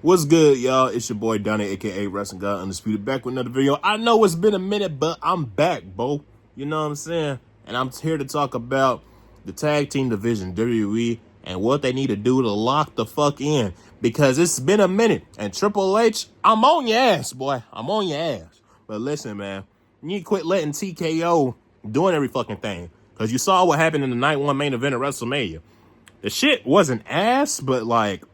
What's good, y'all? It's your boy Donnie, aka Wrestling God Undisputed, back with another video. I know it's been a minute, but I'm back, Bo. You know what I'm saying? And I'm here to talk about the tag team division, WWE, and what they need to do to lock the fuck in. Because it's been a minute. And Triple H, I'm on your ass, boy. I'm on your ass. But listen, man, you need to quit letting TKO doing every fucking thing. Because you saw what happened in the night one main event of WrestleMania. The shit wasn't ass, but like,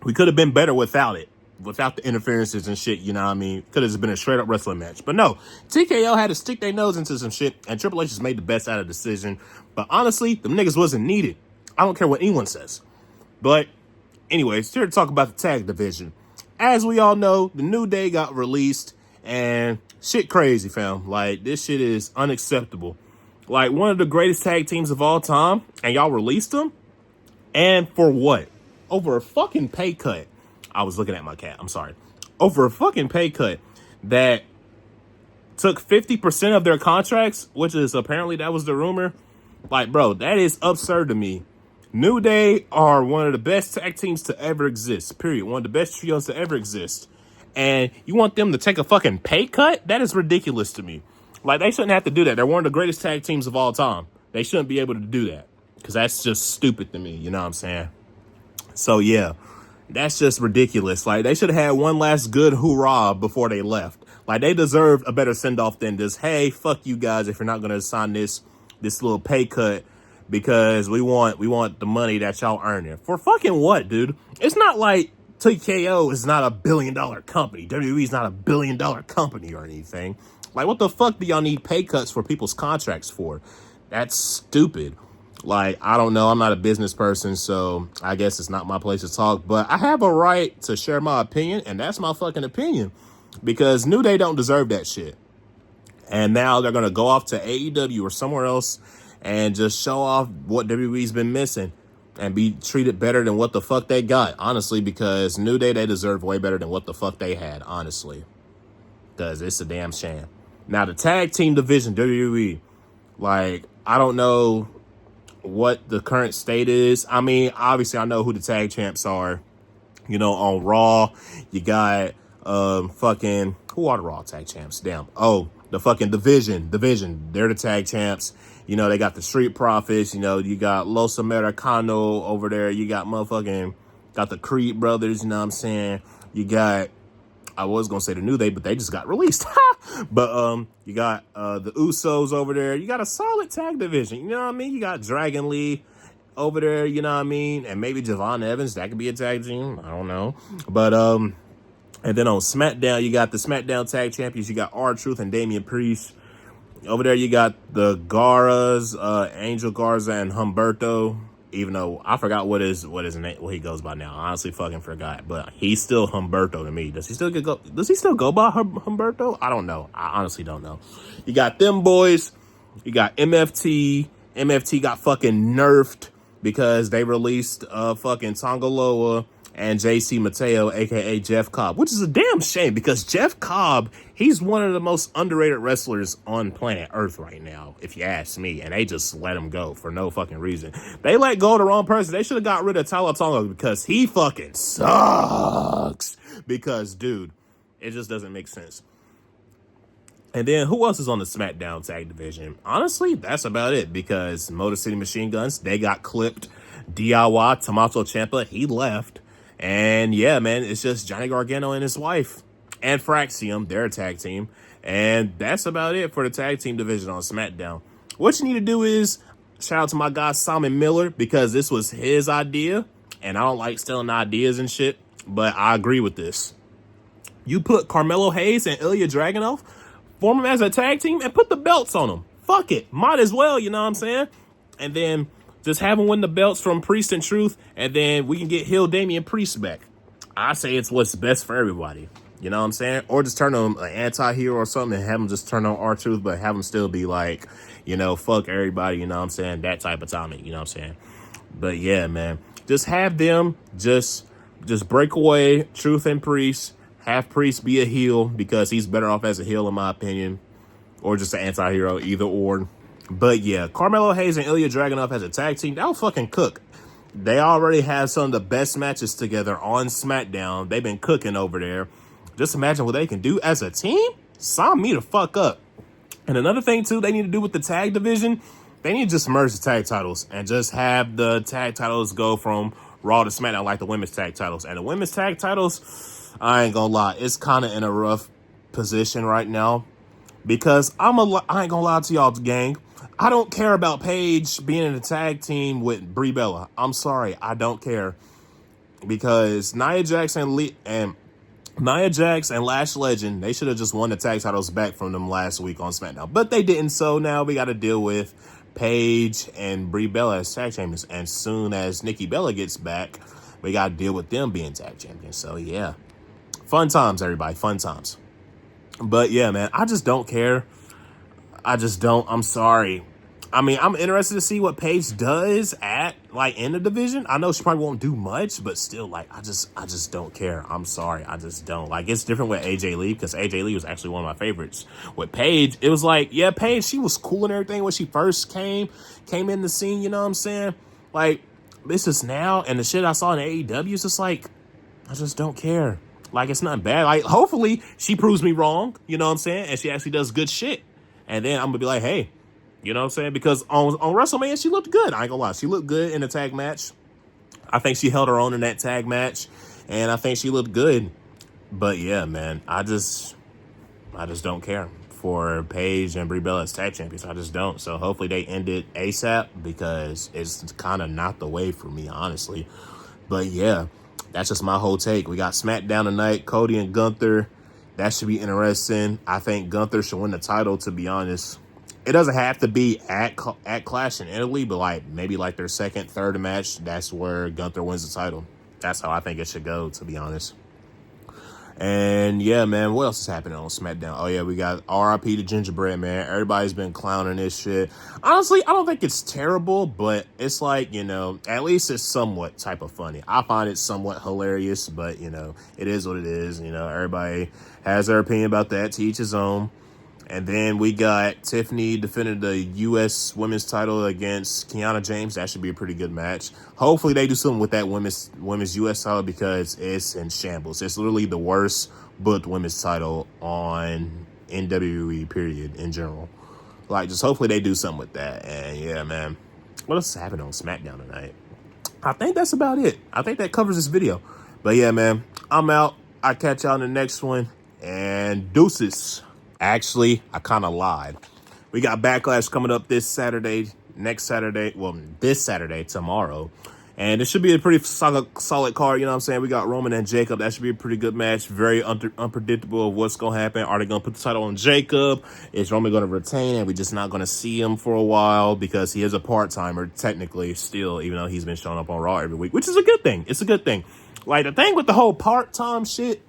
we could have been better without it. Without the interferences and shit, you know what I mean? Could have just been a straight up wrestling match. But no, TKO had to stick their nose into some shit, and Triple H just made the best out of the decision. But honestly, them niggas wasn't needed. I don't care what anyone says. But anyways, here to talk about the tag division. As we all know, the New Day got released, and shit crazy, fam. Like, this shit is unacceptable. Like, one of the greatest tag teams of all time, and y'all released them? And for what? Over a fucking pay cut. I was looking at my cat. I'm sorry. Over a fucking pay cut that took 50% of their contracts, which is apparently that was the rumor. Like, bro, that is absurd to me. New Day are one of the best tag teams to ever exist, period. One of the best trios to ever exist. And you want them to take a fucking pay cut? That is ridiculous to me. Like, they shouldn't have to do that. They're one of the greatest tag teams of all time. They shouldn't be able to do that. Because that's just stupid to me, you know what I'm saying? So, yeah, that's just ridiculous. Like, they should have had one last good hoorah before they left. Like, they deserved a better send-off than this, hey, fuck you guys if you're not going to sign this little pay cut because we want the money that y'all earning. For fucking what, dude? It's not like TKO is not a billion-dollar company. WWE is not a billion-dollar company or anything. Like, what the fuck do y'all need pay cuts for people's contracts for? That's stupid. Like, I don't know. I'm not a business person, so I guess it's not my place to talk. But I have a right to share my opinion, and that's my fucking opinion. Because New Day don't deserve that shit. And now they're going to go off to AEW or somewhere else and just show off what WWE's been missing and be treated better than what the fuck they got. Honestly, because New Day, they deserve way better than what the fuck they had, honestly. Because it's a damn shame. Now, the tag team division, WWE, like, I don't know what the current state is. I mean, obviously I know who the tag champs are. You know, on Raw, you got fucking, who are the Raw tag champs? Damn. Oh, the fucking division. They're the tag champs. You know, they got the Street Profits. You know, you got Los Americano over there. You got got the Creed brothers, you know what I'm saying? You got, I was gonna say the New Day, but they just got released. But you got the Usos over there. You got a solid tag division. You know what I mean? You got Dragon Lee over there. You know what I mean? And maybe Javon Evans. That could be a tag team. I don't know. But and then on SmackDown, you got the SmackDown tag champions. You got R-Truth and Damian Priest. Over there, you got the Garas, Angel Garza and Humberto. Even though I forgot what his name, what he goes by now. I honestly fucking forgot. But he's still Humberto to me. Does he still go by Humberto? I don't know. I honestly don't know. You got them boys. You got MFT. MFT got fucking nerfed because they released fucking Tongaloa and JC Mateo, aka Jeff Cobb, which is a damn shame because Jeff Cobb, he's one of the most underrated wrestlers on planet Earth right now, if you ask me, and they just let him go for no fucking reason. They let go of the wrong person. They should have got rid of Tyler Tonga because he fucking sucks. Because, dude, it just doesn't make sense. And then who else is on the SmackDown tag division? Honestly, that's about it because Motor City Machine Guns, they got clipped. DIY, Tommaso Ciampa, he left. And yeah, man, it's just Johnny Gargano and his wife and Fraxium, they're a tag team. And that's about it for the tag team division on SmackDown. What you need to do is shout out to my guy Simon Miller because this was his idea. And I don't like stealing ideas and shit, but I agree with this. You put Carmelo Hayes and Ilya Dragunov, form them as a tag team and put the belts on them. Fuck it. Might as well, you know what I'm saying? And then just have him win the belts from Priest and Truth, and then we can get Hill Damian Priest back. I say it's what's best for everybody. You know what I'm saying? Or just turn him an anti-hero or something and have him just turn on R-Truth, but have him still be like, you know, fuck everybody, you know what I'm saying? That type of timing, you know what I'm saying? But yeah, man. Just have them just break away Truth and Priest. Have Priest be a heel because he's better off as a heel in my opinion. Or just an anti-hero, either or. But yeah, Carmelo Hayes and Ilya Dragunov as a tag team, that'll fucking cook. They already have some of the best matches together on SmackDown. They've been cooking over there. Just imagine what they can do as a team. Sign me the fuck up. And another thing, too, they need to do with the tag division, they need to just merge the tag titles and just have the tag titles go from Raw to SmackDown like the women's tag titles. And the women's tag titles, I ain't gonna lie, it's kind of in a rough position right now because I ain't gonna lie to y'all, gang. I don't care about Paige being in a tag team with Brie Bella. I'm sorry, I don't care because Nia Jax and Lash Legend, they should have just won the tag titles back from them last week on SmackDown. But they didn't, so now we got to deal with Paige and Brie Bella as tag champions. And soon as Nikki Bella gets back, we got to deal with them being tag champions. So, yeah. Fun times, everybody. Fun times. But, yeah, man, I just don't care. I just don't. I'm sorry. I mean, I'm interested to see what Paige does at, like, in the division. I know she probably won't do much, but still, like, I just don't care. I'm sorry. I just don't. Like, it's different with AJ Lee, because AJ Lee was actually one of my favorites. With Paige, it was like, yeah, Paige, she was cool and everything when she first came in the scene, you know what I'm saying? Like, this is now, and the shit I saw in AEW is just like, I just don't care. Like, it's not bad. Like, hopefully, she proves me wrong, you know what I'm saying? And she actually does good shit. And then I'm going to be like, hey, you know what I'm saying? Because on WrestleMania, she looked good. I ain't gonna lie. She looked good in the tag match. I think she held her own in that tag match. And I think she looked good. But yeah, man, I just don't care for Paige and Brie Bella as tag champions. I just don't. So hopefully they end it ASAP because it's kind of not the way for me, honestly. But yeah, that's just my whole take. We got SmackDown tonight, Cody and Gunther. That should be interesting. I think Gunther should win the title, to be honest. It doesn't have to be at Clash in Italy, but like maybe like their second, third match, that's where Gunther wins the title. That's how I think it should go, to be honest. And yeah, man, what else is happening on SmackDown? Oh yeah, we got RIP to Gingerbread Man. Everybody's been clowning this shit. Honestly, I don't think it's terrible, but it's like, you know, at least it's somewhat type of funny. I find it somewhat hilarious, but you know, it is what it is. You know, everybody has their opinion about that, to each his own. And then we got Tiffany defending the U.S. women's title against Kiana James. That should be a pretty good match. Hopefully they do something with that women's U.S. title because it's in shambles. It's literally the worst booked women's title on WWE, period, in general. Like, just hopefully they do something with that. And yeah, man, what else is happening on SmackDown tonight? I think that's about it. I think that covers this video. But yeah, man, I'm out. I'll catch y'all in the next one. And deuces. Actually, I kind of lied. We got Backlash coming up this Saturday, this Saturday, tomorrow. And it should be a pretty solid card, you know what I'm saying? We got Roman and Jacob. That should be a pretty good match. Very unpredictable of what's going to happen. Are they going to put the title on Jacob? Is Roman going to retain and we're just not going to see him for a while? Because he is a part-timer, technically, still, even though he's been showing up on Raw every week, which is a good thing. It's a good thing. Like, the thing with the whole part-time shit,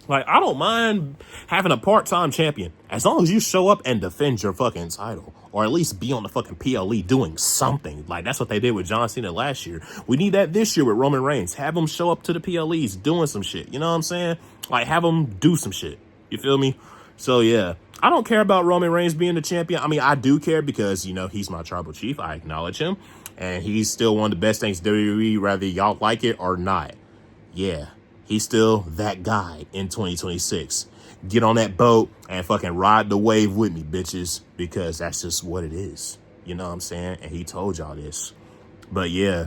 like, I don't mind having a part-time champion as long as you show up and defend your fucking title. Or at least be on the fucking PLE doing something. Like, that's what they did with John Cena last year. We need that this year with Roman Reigns. Have him show up to the PLEs doing some shit. You know what I'm saying? Like, have him do some shit. You feel me? So, yeah. I don't care about Roman Reigns being the champion. I mean, I do care because, you know, he's my tribal chief. I acknowledge him. And he's still one of the best things WWE, whether y'all like it or not. Yeah. He's still that guy in 2026. Get on that boat and fucking ride the wave with me, bitches, because that's just what it is. You know what I'm saying? And he told y'all this. But yeah,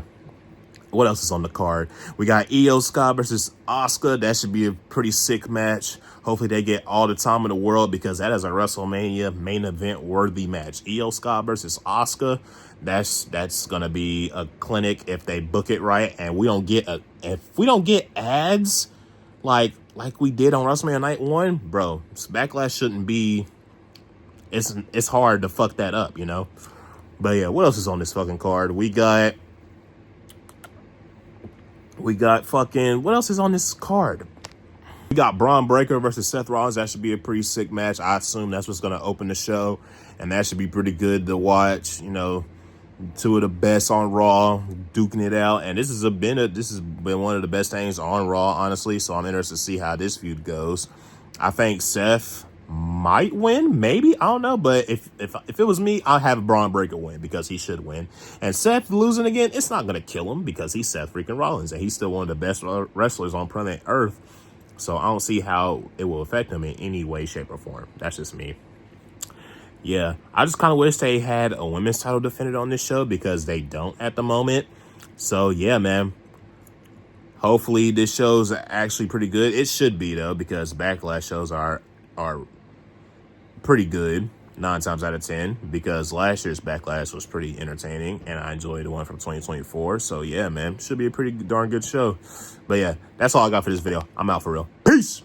what else is on the card? We got Io Sky versus Asuka. That should be a pretty sick match. Hopefully they get all the time in the world because that is a WrestleMania main event worthy match. Io Sky versus Asuka. That's gonna be a clinic if they book it right, and if we don't get ads like we did on WrestleMania Night 1, bro, Backlash shouldn't be. It's hard to fuck that up, you know. But yeah, what else is on this fucking card? We got fucking, what else is on this card? We got Braun Breaker versus Seth Rollins. That should be a pretty sick match. I assume that's what's gonna open the show, and that should be pretty good to watch. You know, two of the best on Raw duking it out, and this has been one of the best things on Raw, honestly. So I'm interested to see how this feud goes. I think Seth might win, maybe, I don't know. But if it was me, I'd have Braun Breaker win because he should win. And Seth losing again, it's not gonna kill him because he's Seth freaking Rollins and he's still one of the best wrestlers on planet Earth. So I don't see how it will affect him in any way, shape, or form. That's just me. Yeah, I just kind of wish they had a women's title defended on this show because they don't at the moment. So yeah, man. Hopefully this show's actually pretty good. It should be though, because Backlash shows are pretty good 9 times out of 10, because last year's Backlash was pretty entertaining and I enjoyed the one from 2024. So yeah, man, should be a pretty darn good show. But yeah, that's all I got for this video. I'm out for real. Peace.